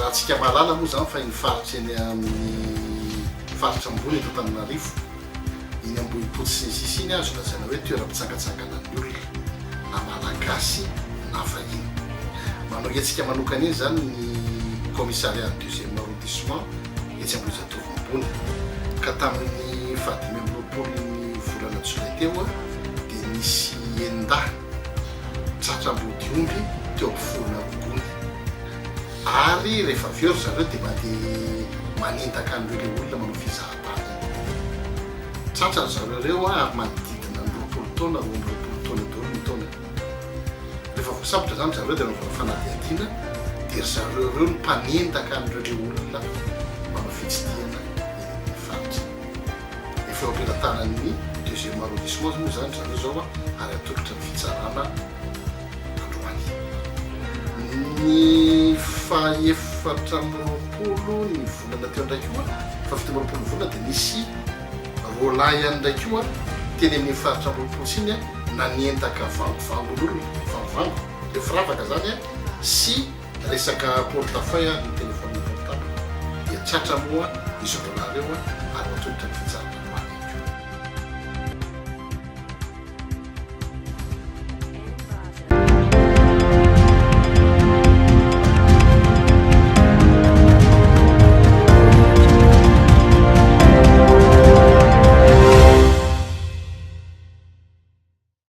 raha antsika mahalala moa zany fa iny faritra eny amin'ny faritra ambony eto Antananarivo iny Ambohipotsi sy sisy iny azo lazaina hoe toeram-pitsangatsangana ny olona na malagasy na vahiny. Manao antsika manokana iny zany ny commissariat deuxième arrondissement etsy Ambohijatovo ambony ka tamin'ny 2020 volana jolay teo dia nisy endahy tratram-bodiomby teo ampovoana Rogony ary rehefa avy eo zareo dia mandeha manentaka an'ireo olona manao fizahantany. Tratra zareo ireo ary manodidina ny 20 taona 20 taona daholo ny taona. Rehefa voasambotra zany zareo dia nanaovana fanadihadiana dia zareo ireo no mpanentaka an'ireo olona manao fitsidihana eny faritra. Efa eo am-pelantanan'ny deuxième arrondissement moa zany zareo zao ary atolotra ny fitsarana androany. Ny faha-efatra amby roapolo ny volana teo ndraiky koa fa 17 volana dia nisy rolahy ihany ndraiky koa teny amin'ny faritra amby roapolo siny nanentaka vangovangon'olona vangovango dia firavaka zany sy resaka portefeuille ny téléphone portable dia tratra moa izy rolahy ireo ary atolotra ny fitsarana.